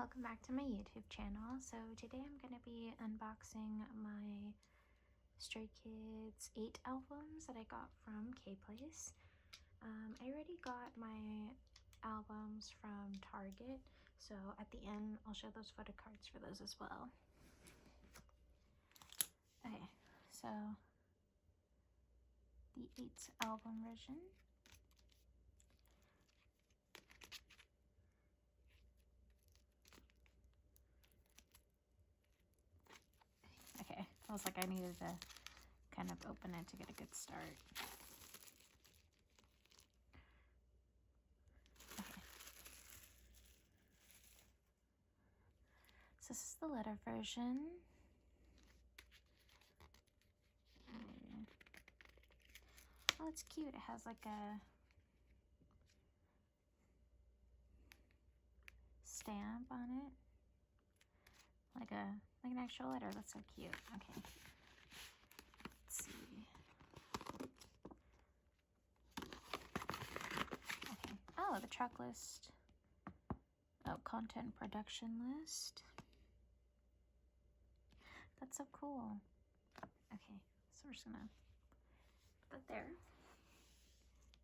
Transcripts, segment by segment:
welcome back to my YouTube channel. So today I'm going to be unboxing my Stray Kids 8 albums that I got from K-Place. I already got my albums from Target, so at the end I'll show those photo cards for those as well. Okay, so the 8 album version. Okay, I was like I needed to kind of open it to get a good start. Okay. So this is the letter version. Oh, it's cute. It has like a stamp on it. Like an actual letter. That's so cute. Okay. Let's see. Okay. Oh, the track list. Oh, content production list. That's so cool. Okay, so we're just gonna put that there.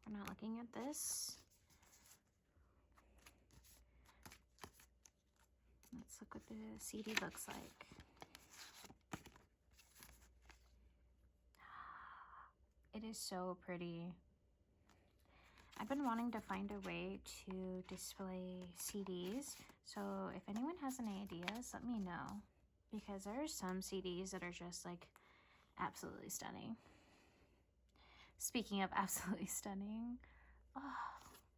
We're not looking at this. Let's look what the CD looks like. It is so pretty. I've been wanting to find a way to display CDs, so if anyone has any ideas, let me know. Because there are some CDs that are just like absolutely stunning. Speaking of absolutely stunning, oh,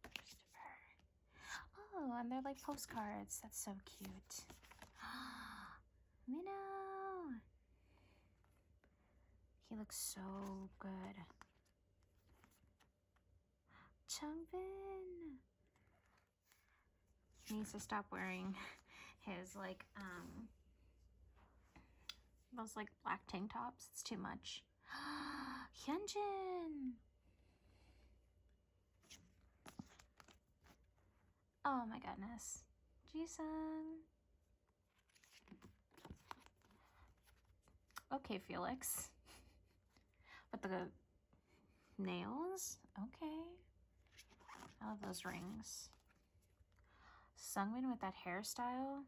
Christopher. Oh, and they're like postcards. That's so cute. Minnow. He looks so good. Changbin. He needs to stop wearing his like those like black tank tops. It's too much. Hyunjin. Oh my goodness. Jisung. Okay, Felix. With the nails? Okay. I love those rings. Sungmin with that hairstyle,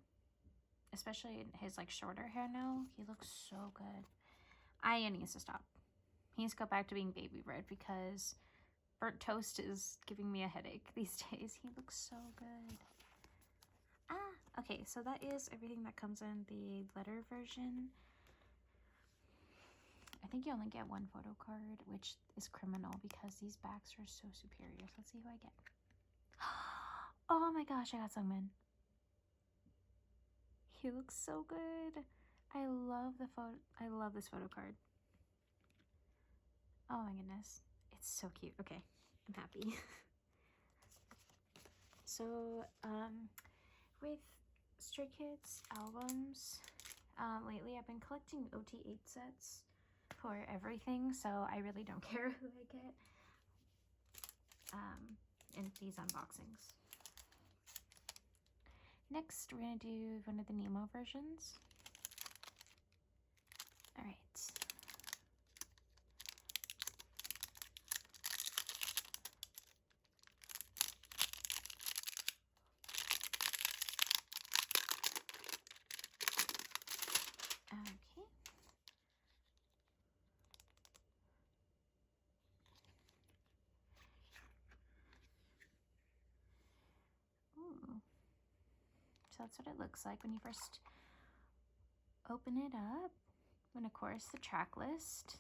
especially his like shorter hair now, he looks so good. Aya needs to stop. He needs to go back to being baby red because burnt toast is giving me a headache these days. He looks so good. Okay, so that is everything that comes in the letter version. I think you only get one photo card, which is criminal because these backs are so superior. So let's see who I get. Oh my gosh, I got Sungmin. He looks so good. I love the photo. I love this photo card. Oh my goodness. It's so cute. Okay, I'm happy. So, with Stray Kids albums, lately I've been collecting OT8 sets for everything, so I really don't care who I get in these unboxings. Next, we're gonna do one of the Nemo versions. All right. Okay. Ooh. So that's what it looks like when you first open it up. And of course the track list.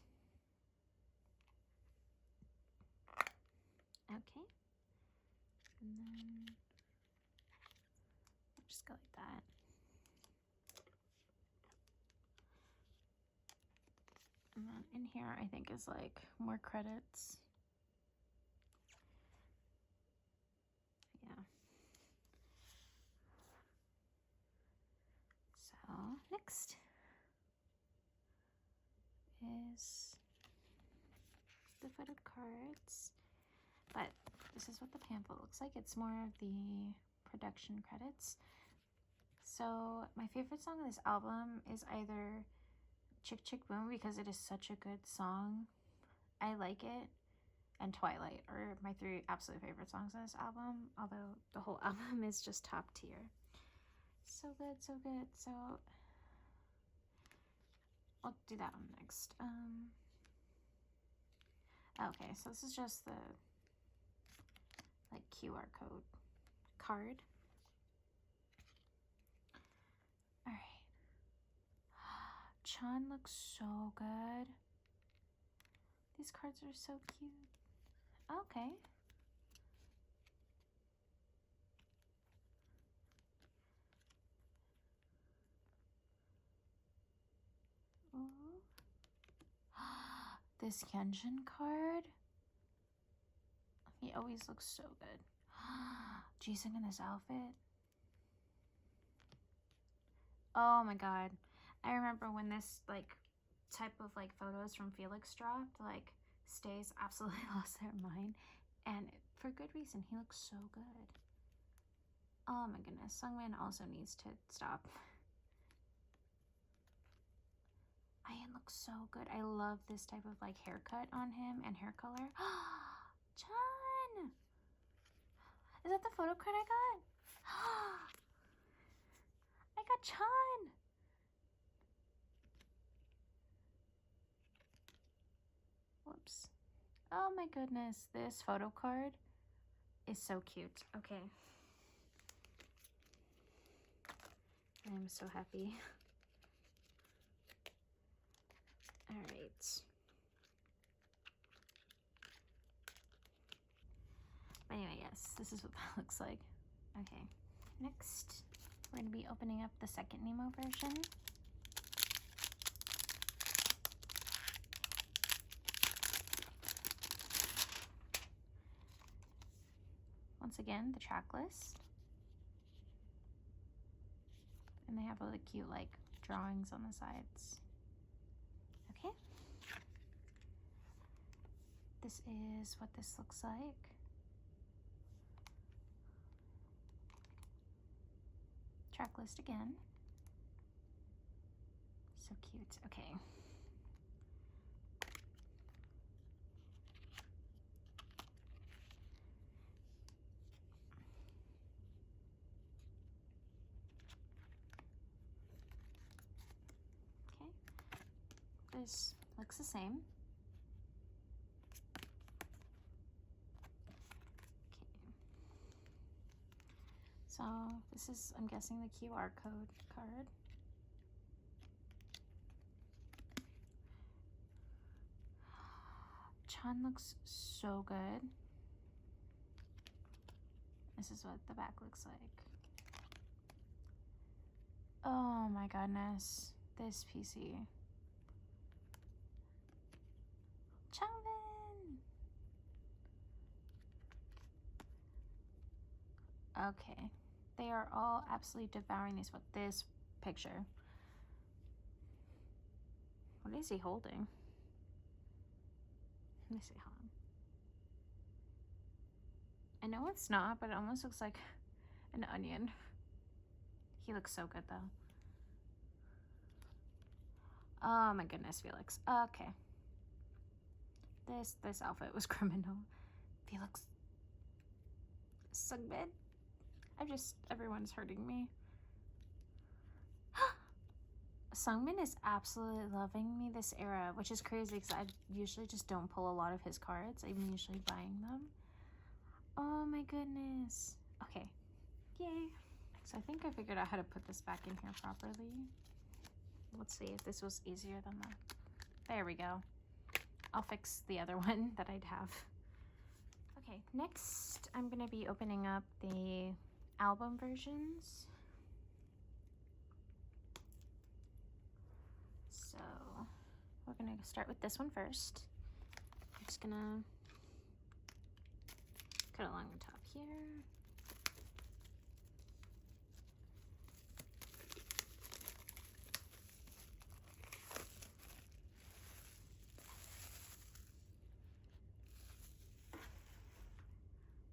Okay. And then just go like that. And then in here I think is like more credits. Yeah. So next is the photo cards, but this is what the pamphlet looks like. It's more of the production credits. So my favorite song on this album is either Chick Chick Boom, because it is such a good song. I like it. And Twilight are my 3 absolute favorite songs on this album, although the whole album is just top tier. So good, so good. So I'll do that one next. Okay, so this is just the like QR code card. All right. Chan looks so good. These cards are so cute. Okay. Ooh. This Hyunjin card. He always looks so good. Jisung in this outfit. Oh my god. I remember when this like type of like photos from Felix dropped, like Stays absolutely lost their mind, and for good reason. He looks so good. Oh my goodness. Sungmin also needs to stop. Ian looks so good. I love this type of like haircut on him and hair color. Chan! Is that the photo card I got? I got Chan! Whoops. Oh my goodness. This photo card is so cute. Okay. I'm so happy. All right. But anyway, yes, this is what that looks like. Okay. Next, we're going to be opening up the second Nemo version. Once again, the track list. And they have really cute like drawings on the sides. Okay. This is what this looks like. Track list again. So cute. Okay. Okay. This looks the same. So this is, I'm guessing, the QR code card. Chan looks so good. This is what the back looks like. Oh my goodness. This PC. Changbin! Okay. They are all absolutely devouring these with this picture. What is he holding? Let me see, hold on. I know it's not, but it almost looks like an onion. He looks so good though. Oh my goodness, Felix. Okay. This outfit was criminal. Felix. Sungbin. Everyone's hurting me. Sungmin is absolutely loving me this era, which is crazy because I usually just don't pull a lot of his cards. I'm usually buying them. Oh my goodness. Okay. Yay. So I think I figured out how to put this back in here properly. Let's see if this was easier than that. There we go. I'll fix the other one that I'd have. Okay, next I'm going to be opening up the album versions. So we're going to start with this one first. I'm just going to cut along the top here.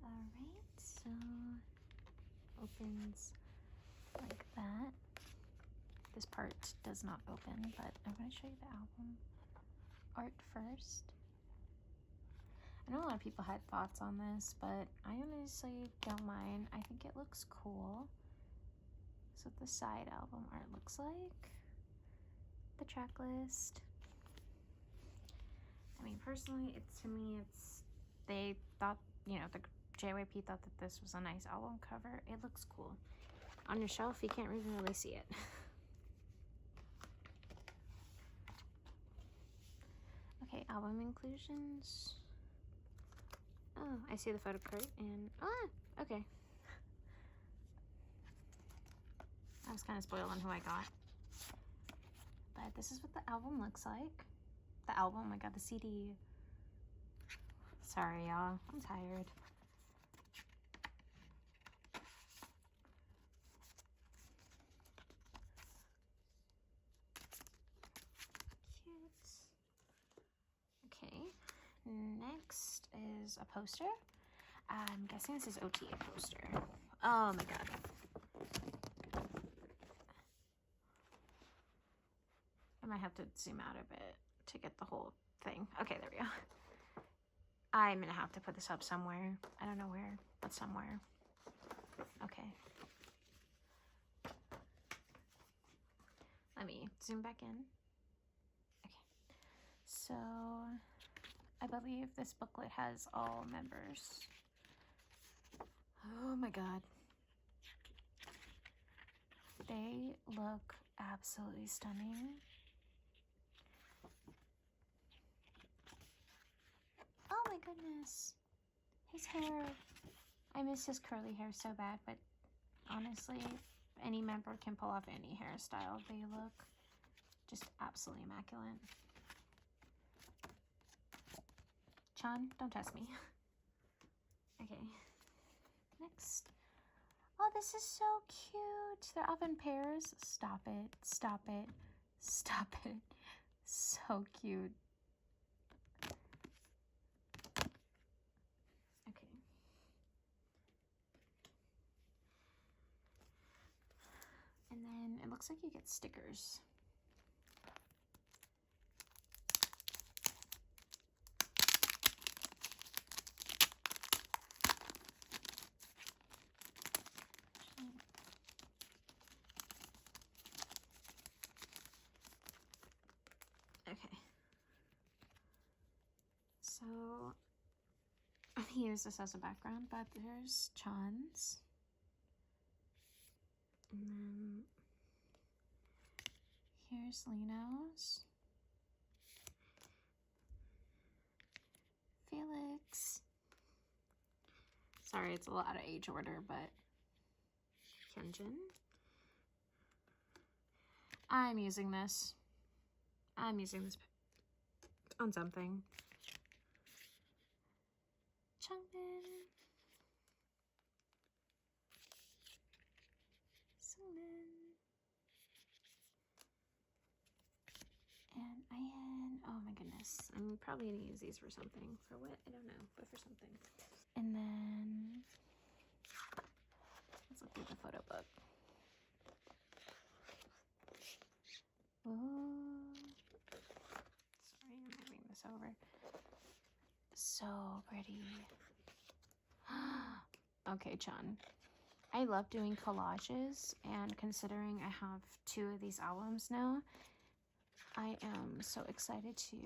Alright, so opens like that. This part does not open, but I'm going to show you the album art first. I know a lot of people had thoughts on this, but I honestly don't mind. I think it looks cool. That's what the side album art looks like. The track list. I mean, personally, they thought, you know, the JYP thought that this was a nice album cover. It looks cool. On your shelf, you can't really see it. Okay, album inclusions. Oh, I see the photo card and, okay. I was kind of spoiled on who I got. But this is what the album looks like. The album, oh my god, the CD. Sorry, y'all. I'm tired. Cute. Okay. Next is a poster. I'm guessing this is OTA poster. Oh my god. I might have to zoom out a bit to get the whole thing. Okay, there we go. I'm gonna have to put this up somewhere. I don't know where, but somewhere. Okay. Let me zoom back in. Okay. So, I believe this booklet has all members. Oh my god. They look absolutely stunning. Oh my goodness. His hair. I miss his curly hair so bad, but honestly, any member can pull off any hairstyle. They look just absolutely immaculate. Chan, don't test me. Okay. Next. Oh, this is so cute. They're off in pairs. Stop it. Stop it. Stop it. So cute. Okay. And then it looks like you get stickers. Okay. So I'm gonna use this as a background, but there's Chan's. And then here's Lino's. Felix. Sorry, it's a lot of age order, but Hyunjin. I'm using this on something. Changbin. Sungmin. And Ian. Oh my goodness. I'm probably gonna use these for something. For what? I don't know, but for something. And then let's look through the photo book. Ooh. Sorry, I'm moving this over. So pretty. Okay, Chan. I love doing collages, and considering I have 2 of these albums now, I am so excited to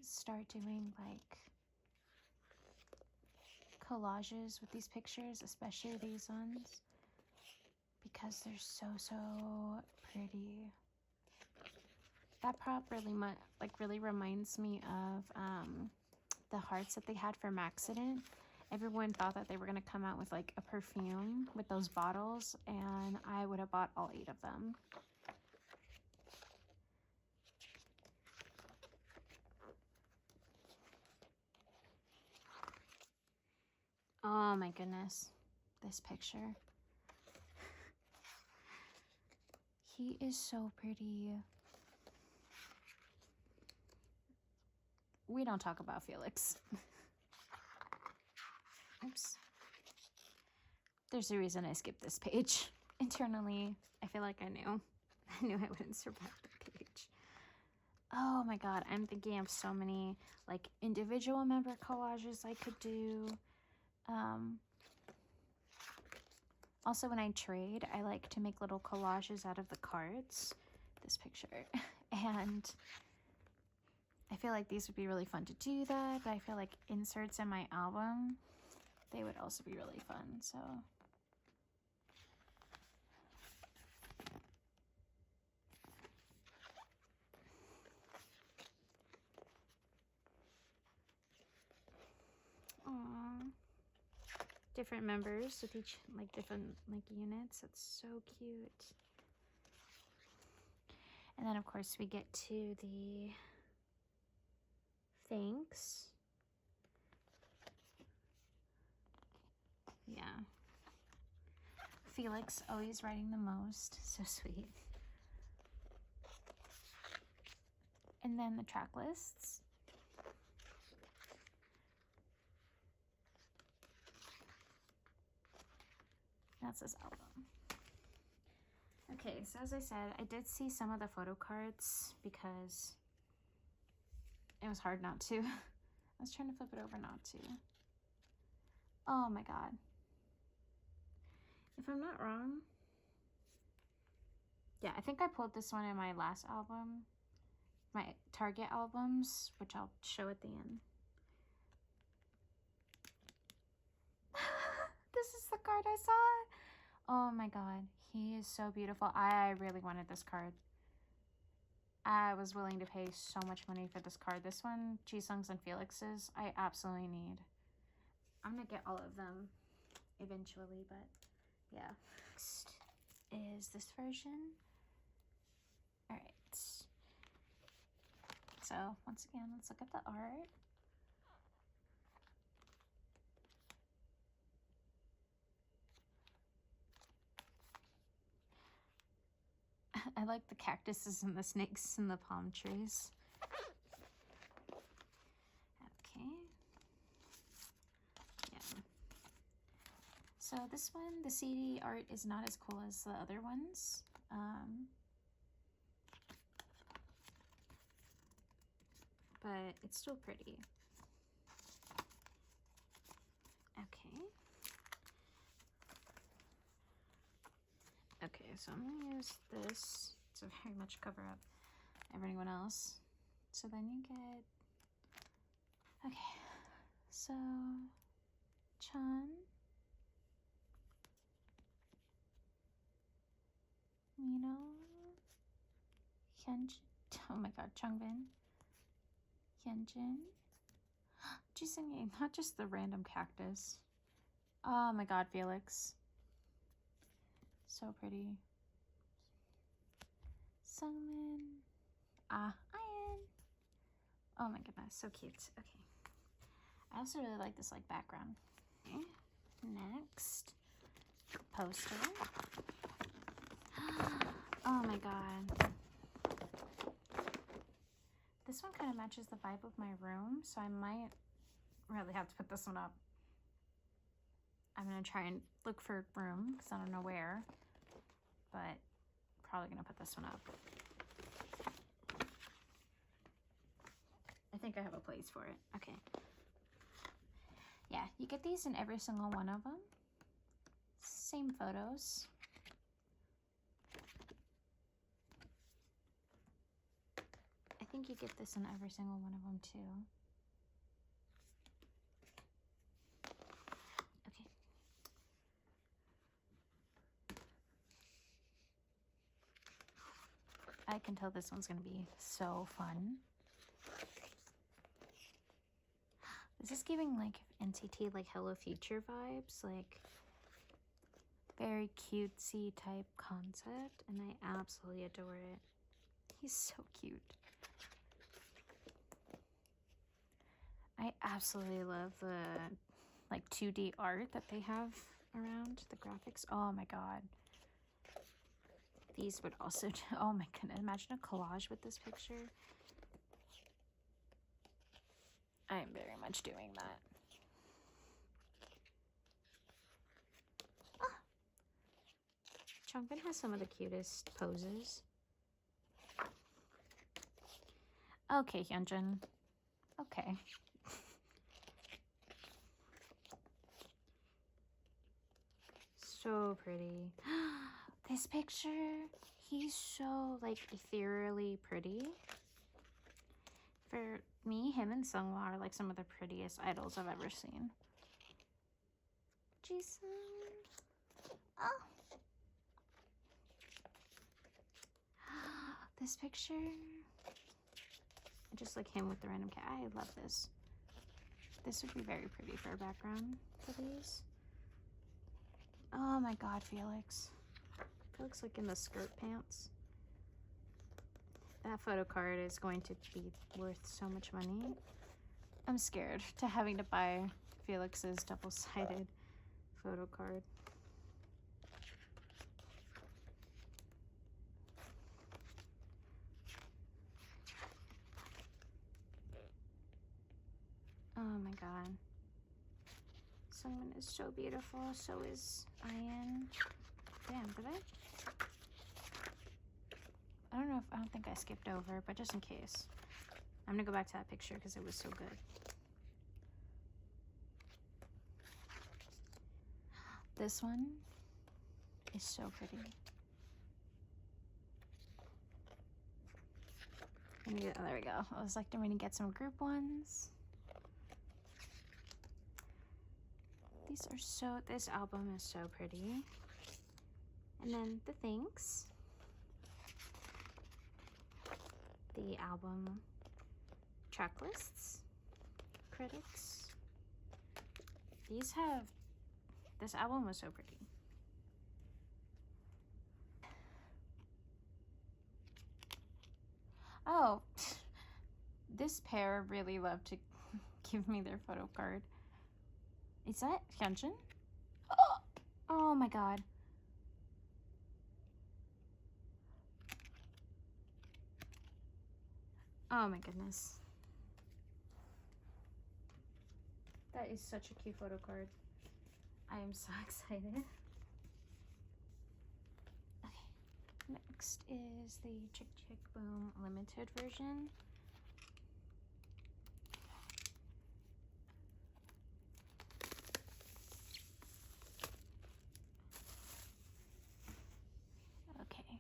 start doing like collages with these pictures, especially these ones, because they're so pretty. That prop really reminds me of the hearts that they had for Maxident. Everyone thought that they were going to come out with like a perfume with those bottles, and I would have bought all 8 of them. Oh my goodness, this picture. He is so pretty. We don't talk about Felix. Oops. There's a reason I skipped this page. internally, I feel like I knew. I knew I wouldn't survive the page. Oh my god, I'm thinking of so many like individual member collages I could do. Also, when I trade, I like to make little collages out of the cards. This picture. And I feel like these would be really fun to do that, but I feel like inserts in my album, they would also be really fun, so. Aww. Different members with each, like, different, like, units. That's so cute. And then, of course, we get to the thanks. Yeah. Felix always writing the most. So sweet. And then the track lists. That's his album. Okay, so as I said, I did see some of the photo cards because it was hard not to. I was trying to flip it over not to. Oh my god. If I'm not wrong, yeah, I think I pulled this one in my last album, my Target albums, which I'll show at the end. This is the card I saw. Oh my god, he is so beautiful. I really wanted this card. I was willing to pay so much money for this card. This one, Jisung's and Felix's, I absolutely need. I'm gonna get all of them eventually, but yeah. Next is this version. All right. So once again, let's look at the art. I like the cactuses and the snakes and the palm trees. Okay. Yeah. So this one, the CD art is not as cool as the other ones. But it's still pretty. Okay. Okay, so I'm gonna use this to very much cover up everyone else. So then you get, okay, so Chan, Mino, Hyunjin, oh my god, Changbin, Hyunjin, Jisung, not just the random cactus. Oh my god, Felix. So pretty. Sungmin. Ian. Oh my goodness, so cute. Okay. I also really like this like background. Okay. Next. Poster. Oh my god. This one kind of matches the vibe of my room, so I might really have to put this one up. I'm gonna try and look for room because I don't know where, but probably gonna put this one up. I think I have a place for it. Okay. Yeah, you get these in every single one of them. Same photos. I think you get this in every single one of them too. Okay. I can tell this one's gonna be so fun. This is giving like NCT like Hello Future vibes, like very cutesy type concept, and I absolutely adore it. He's so cute. I absolutely love the like 2D art that they have around the graphics. Oh my god. These would also, oh my goodness, imagine a collage with this picture. I am very much doing that. Changbin has some of the cutest poses. Okay, Hyunjin. Okay. So pretty. This picture, he's so like ethereally pretty. For me, him and Seonghwa are like some of the prettiest idols I've ever seen. Jason. Oh. This picture. Just like him with the random cat. I love this. This would be very pretty for a background for these. Oh my god, Felix. Felix like in the skirt pants. That photo card is going to be worth so much money. I'm scared to having to buy Felix's double-sided photo card. Oh my god. Someone is so beautiful, so is Ian. Damn, did I? I don't think I skipped over, but just in case. I'm gonna go back to that picture because it was so good. This one is so pretty. Oh, there we go. I was like, I'm gonna get some group ones. These are so, this album is so pretty. And then the thanks. The album track lists, critics. This album was so pretty. Oh, this pair really love to give me their photo card. Is that Hyunjin? Oh my god. Oh my goodness. That is such a cute photo card. I am so excited. Okay, next is the Chick Chick Boom limited version. Okay.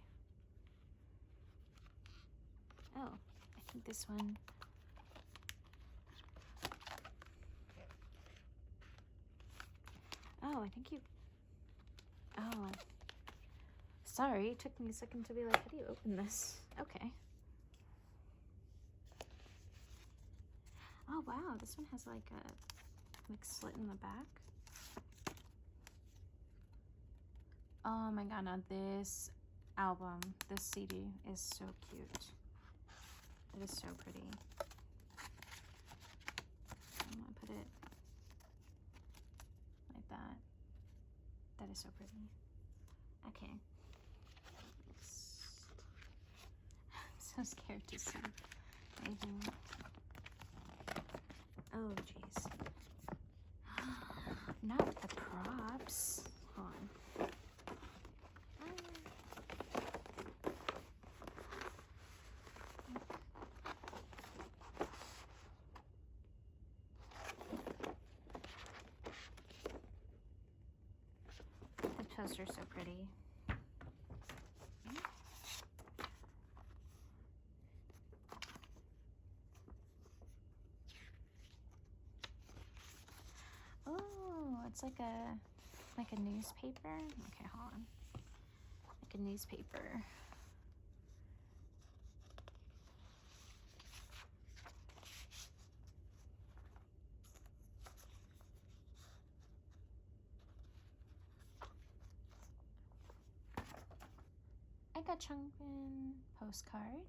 Oh, I think this one. Oh, I think you. Oh. Sorry, it took me a second to be like, how do you open this? Okay. Oh, wow, this one has like a slit in the back. Oh my god, now this album, this CD is so cute. It is so pretty. I'm gonna put it like that. That is so pretty. Okay. I'm so scared to see anything. Oh, jeez. Not the props. Hold on. The poster's so pretty. It's like a newspaper. Okay, hold on. Like a newspaper. I got Changbin postcard.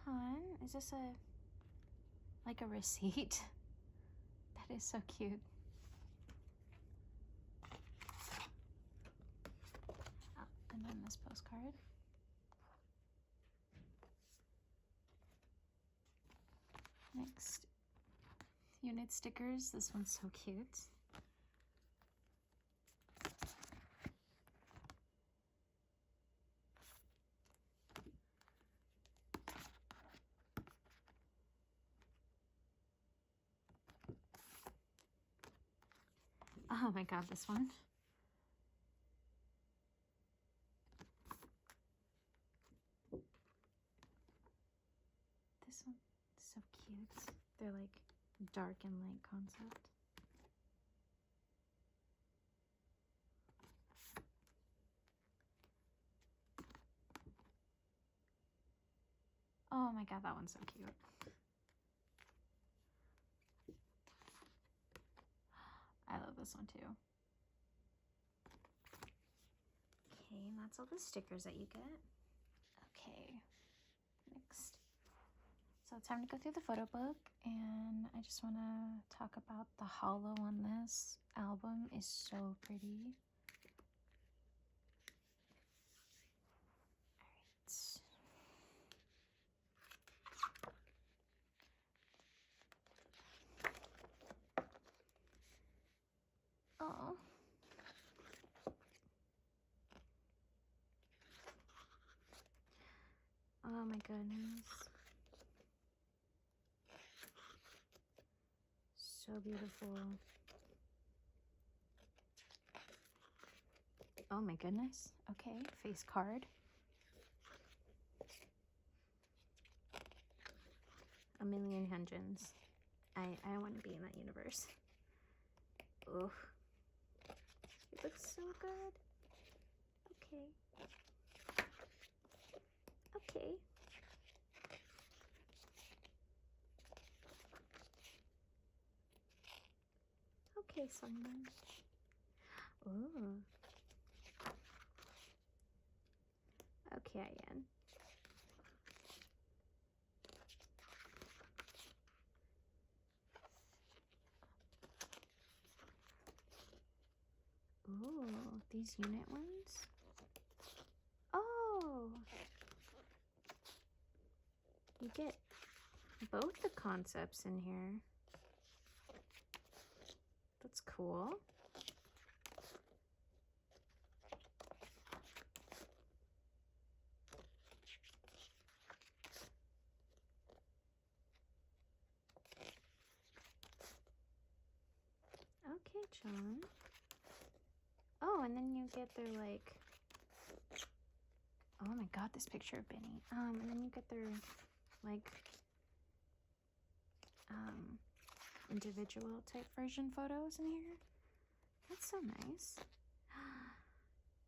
Han, is this like a receipt? That is so cute. Oh, and then this postcard. Next unit stickers. This one's so cute. Oh my god, this one. This one's so cute. They're like dark and light concept. Oh my god, that one's so cute. I love this one too. Okay, and that's all the stickers that you get. Okay, next. So it's time to go through the photo book, and I just want to talk about the hollow on this album is so pretty. Oh. Oh my goodness. So beautiful. Oh my goodness. Okay, face card. A million Hyunjins. I want to be in that universe. Ugh. It looks so good. Okay. Okay. Okay, someone. Ooh. Okay, Ian. Ooh, these unit ones? Oh! You get both the concepts in here. That's cool. Okay, John. Oh, and then you get their, like, oh my god, this picture of Benny. And then you get their, like, individual type version photos in here. That's so nice.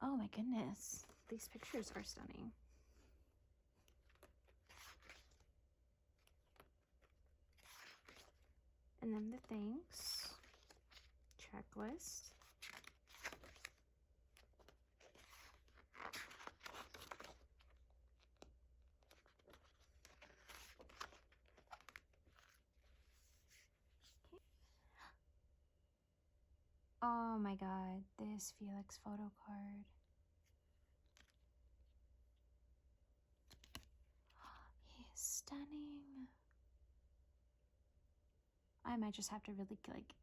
Oh my goodness. These pictures are stunning. And then the thanks checklist. Oh my god, this Felix photo card. He is stunning. I might just have to really, like,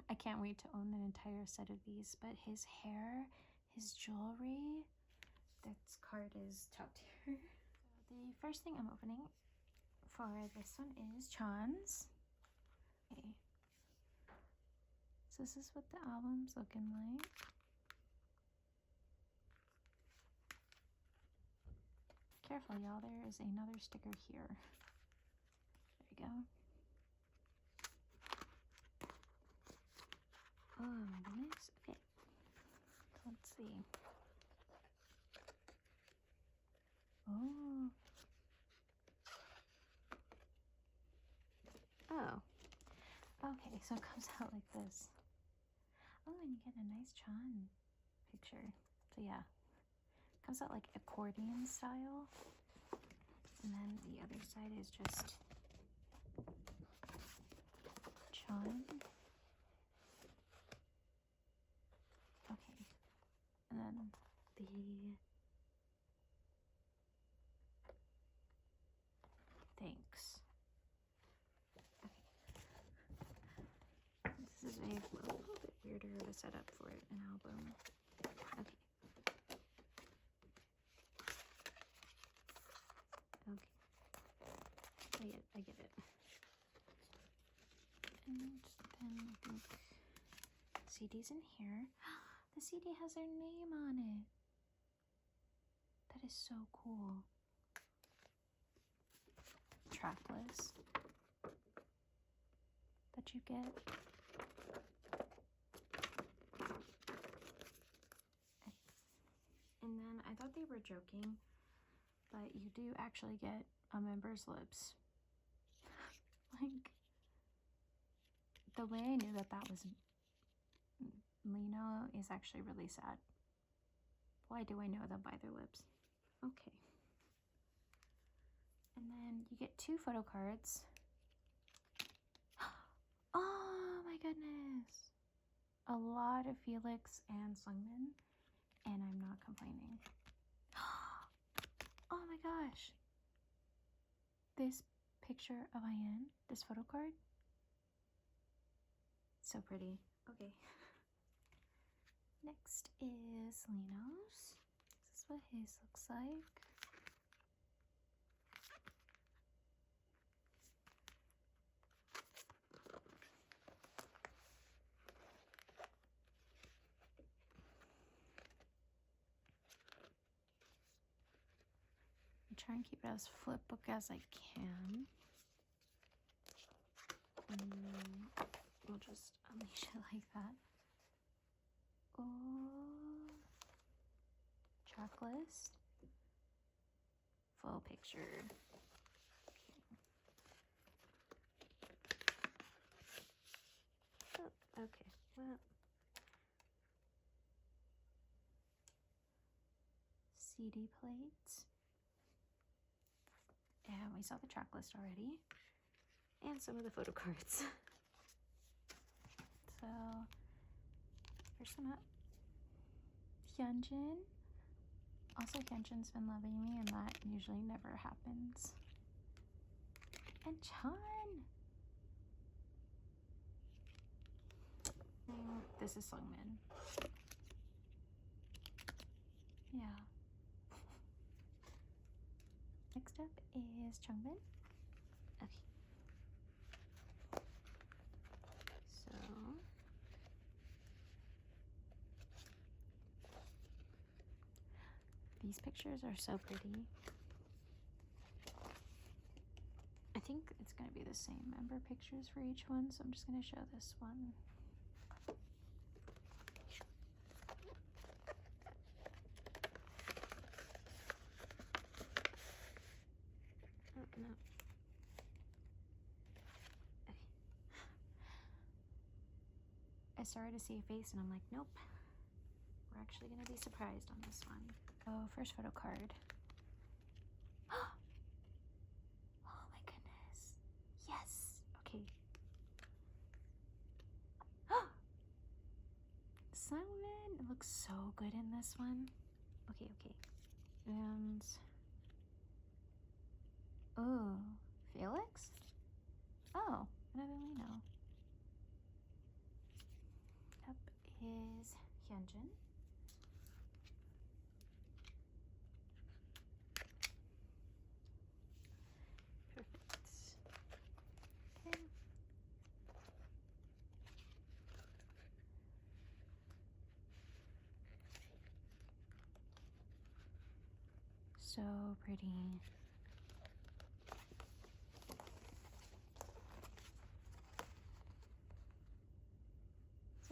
I can't wait to own an entire set of these, but his hair, his jewelry, this card is top tier. So the first thing I'm opening for this one is Chan's. Okay. So this is what the album's looking like. Careful, y'all, there is another sticker here. There we go. Oh my goodness. Okay. Let's see. Oh. Oh. Okay, so it comes out like this. Oh, and you get a nice Chan picture. So yeah, it comes out like accordion style. And then the other side is just Chan. Okay. And then the thanks. Okay. weirder to set up for an album. Okay. Okay. I get it. And then I think CD's in here. The CD has their name on it. That is so cool. Track list that you get. And then I thought they were joking, but you do actually get a member's lips. Like, the way I knew that that was Lino is actually really sad. Why do I know them by their lips? Okay. And then you get 2 photo cards. Oh my goodness. A lot of Felix and Sungmin, and I'm not complaining. Oh my gosh. This picture of IN, this photo card. So pretty. Okay. Next is Lino's. This is what his looks like. I try and keep it as flip book as I can. And we'll just unleash it like that. Oh, track list, full picture. Oh, okay, well, CD plates. And we saw the track list already. And some of the photo cards. So, first one up, Hyunjin. Also, Hyunjin's been loving me, and that usually never happens. And Chan. This is Sungmin. Yeah. Next up is Changbin. Okay. So these pictures are so pretty. I think it's going to be the same member pictures for each one, so I'm just going to show this one. Oh, no. Okay. I started to see a face and I'm like, nope. We're actually going to be surprised on this one. Oh, first photo card. Oh my goodness. Yes. Okay. Simon, it looks so good in this one. Okay, okay. And oh, Felix? Oh, another Lino. Up is Hyunjin. Perfect. Okay. So pretty.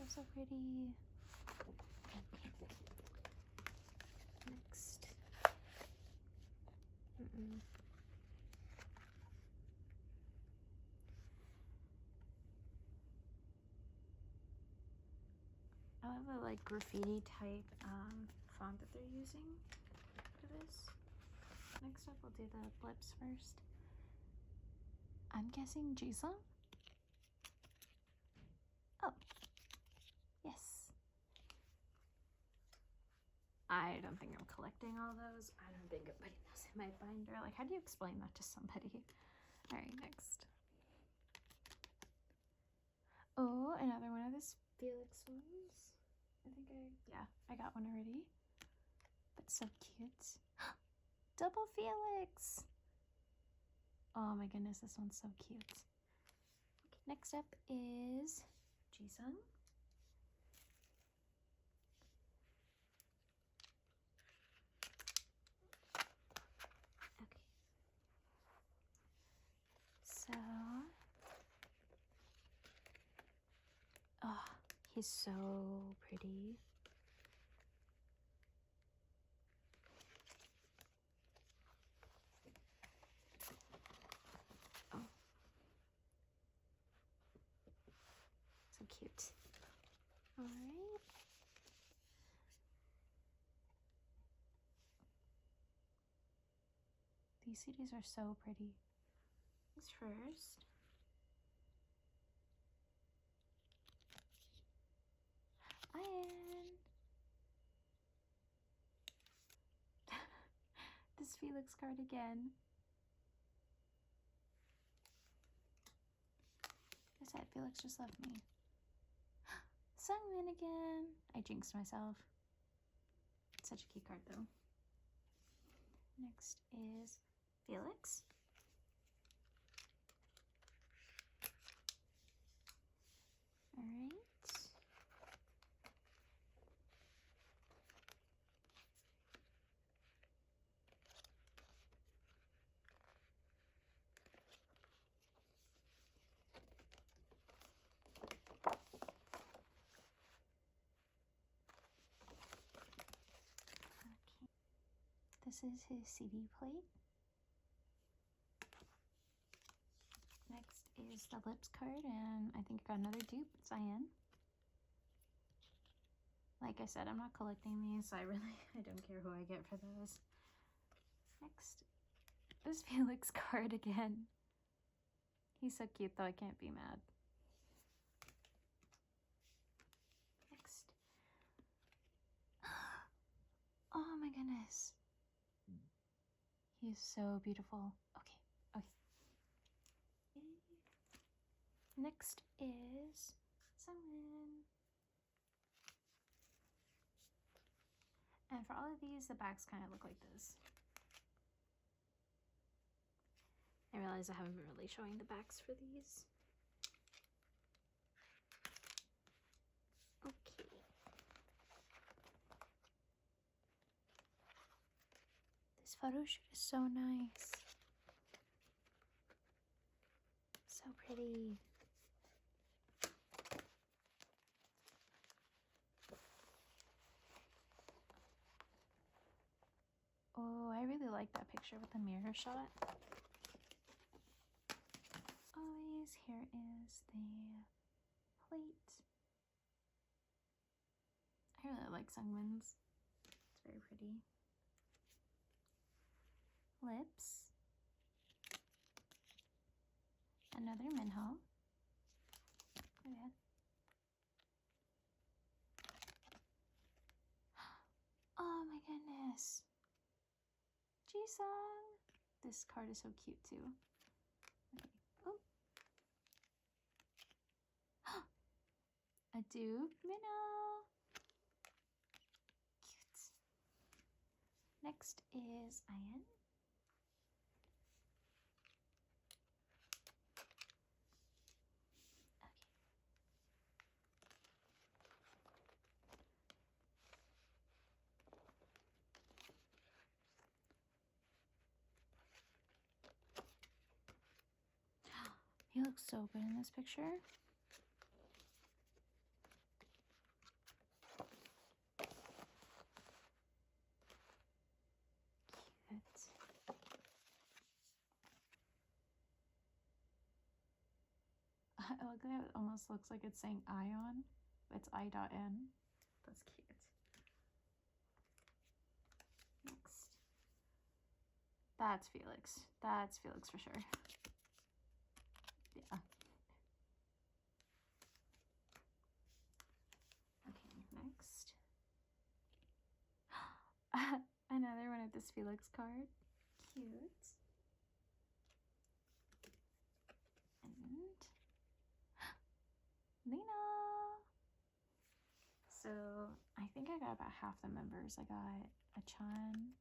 So pretty. Okay. Next. I have a like graffiti type font that they're using for this. Next up, we'll do the lips first. I'm guessing Jisung? Oh, yes. I don't think I'm collecting all those. I don't think I'm putting those in my binder. Like, how do you explain that to somebody? All right, next. Oh, another one of this Felix ones. I got one already. But so cute. Double Felix! Oh my goodness, this one's so cute. Okay, next up is Jisung. Okay. So, oh, he's so pretty. Oh. So cute. All right. These CDs are so pretty. Things first. Ian. This Felix card again. I said Felix just left me. Sungmin again. I jinxed myself. Such a key card though. Next is Felix. All right. Okay. This is his CD plate. Next is the lips card, and I think I got another dupe. It's Ian. Like I said, I'm not collecting these, so I don't care who I get for those. Next is Felix card again. He's so cute though, I can't be mad. Next. Oh my goodness. He is so beautiful. Okay, okay. Next is Sungmin. And for all of these, the backs kind of look like this. I realize I haven't been really showing the backs for these. Okay. This photo shoot is so nice. So pretty. Oh, I really like that picture with the mirror shot. Always, here is the plate. I really like Sungmin's. It's very pretty. Lips. Another Minho. Go ahead. Oh my goodness. Jisung. This card is so cute too. Okay. Oh. A dupe Minho. Cute. Next is Ian. He looks so good in this picture. Cute. I like that it almost looks like it's saying ion, but it's I.N. That's cute. Next. That's Felix. That's Felix for sure. Yeah. Okay, next. Another one of this Felix card. Cute. And Liam. So I think I got about half the members. I got a Chan,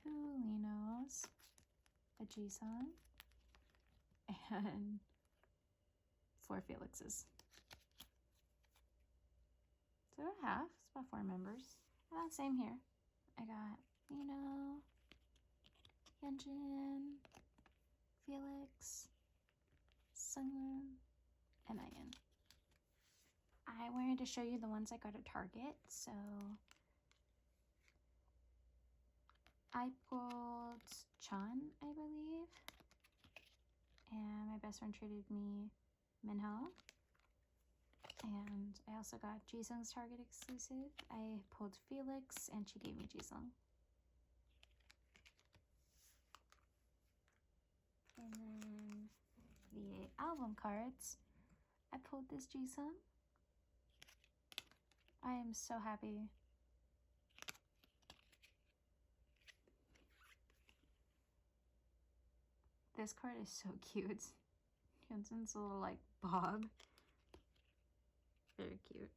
2 Linos, a Jisung, and 4 Felixes. So about half. It's about 4 members. Same here. I got Lino, Hyunjin, Felix, Sungwoo, and Ian. I wanted to show you the ones I got at Target. So I pulled Chan, I believe. And my best friend traded me Minho. And I also got Jisung's Target exclusive. I pulled Felix and she gave me Jisung. And then the album cards, I pulled this Jisung. I am so happy. This card is so cute. Hyunjin's little like bob. Very cute.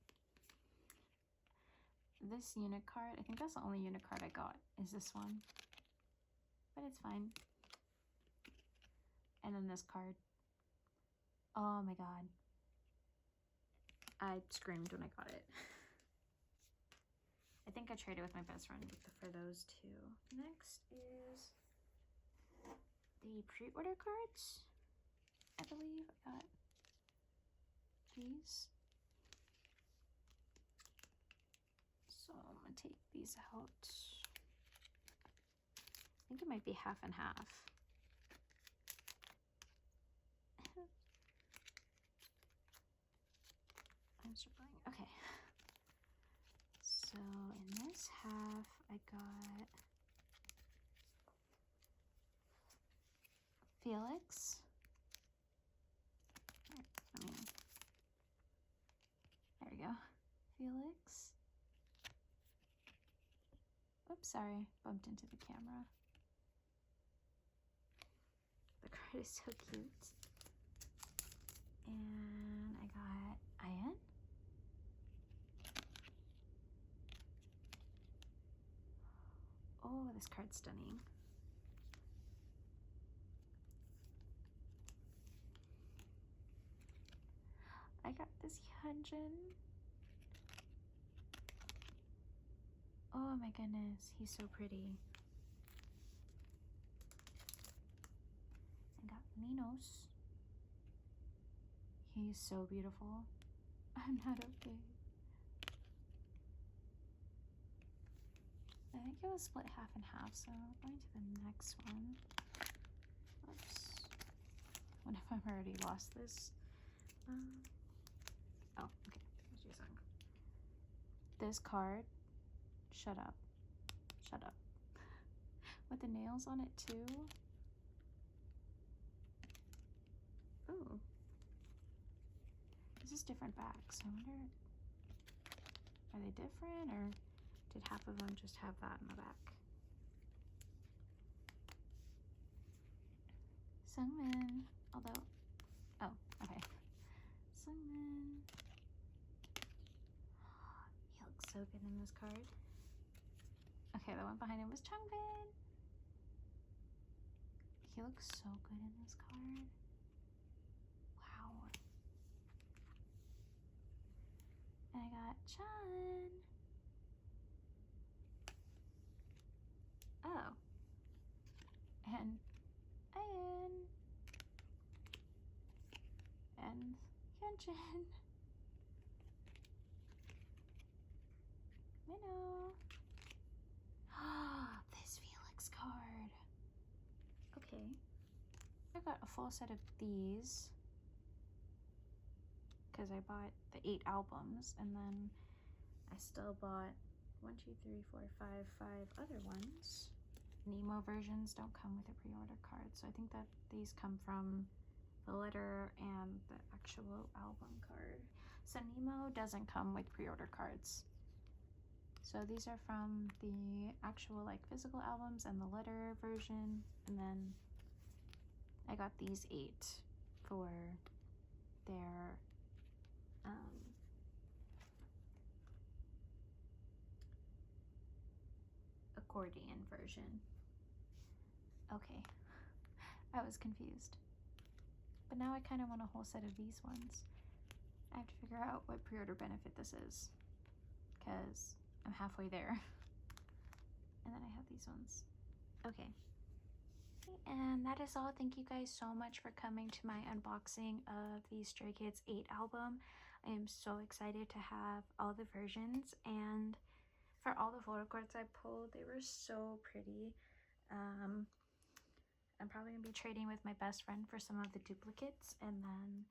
This unit card, I think that's the only unit card I got, is this one. But it's fine. And then this card. Oh my god. I screamed when I got it. I think I traded with my best friend for those two. Next is the pre-order cards. I believe I got these. So I'm gonna take these out. I think it might be half and half. I'm struggling. Okay. So in this half, I got Felix. There we go. Felix. Oops, sorry, bumped into the camera. The card is so cute. And I got Ian. Oh, this card's stunning. I got this Hyunjin. Oh my goodness, he's so pretty. I got Linos. He's so beautiful. I'm not okay. I think it was split half and half, so I'm going to the next one. Oops. What if I've already lost this? Oh, okay. This card, shut up. Shut up. With the nails on it too. Ooh. This is different backs. I wonder, are they different or did half of them just have that in the back? Sungmin, although, oh, okay. Sungmin. He looks so good in this card. Okay, the one behind him was Changbin. He looks so good in this card. Wow. And I got Chan. Oh. And Ian. And Hyunjin. Minho. This Felix card. Okay. I got a full set of these because I bought the 8 albums, and then I still bought 1, 2, 3, 4, 5 other ones. Nemo versions don't come with a pre-order card, so I think that these come from the letter and the actual album card. So Nemo doesn't come with pre-order cards. So these are from the actual like physical albums and the letter version, and then I got these 8 for their accordion version. Okay, I was confused. But now I kind of want a whole set of these ones. I have to figure out what pre-order benefit this is, because I'm halfway there. And then I have these ones. Okay. And that is all. Thank you guys so much for coming to my unboxing of the Stray Kids 8 album. I am so excited to have all the versions, and for all the photo cards I pulled, they were so pretty. I'm probably gonna be trading with my best friend for some of the duplicates and then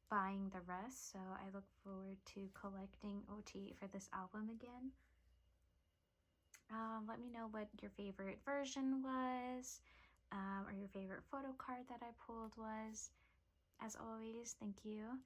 buying the rest. So I look forward to collecting OT for this album again. Let me know what your favorite version was, or your favorite photo card that I pulled was. As always, thank you.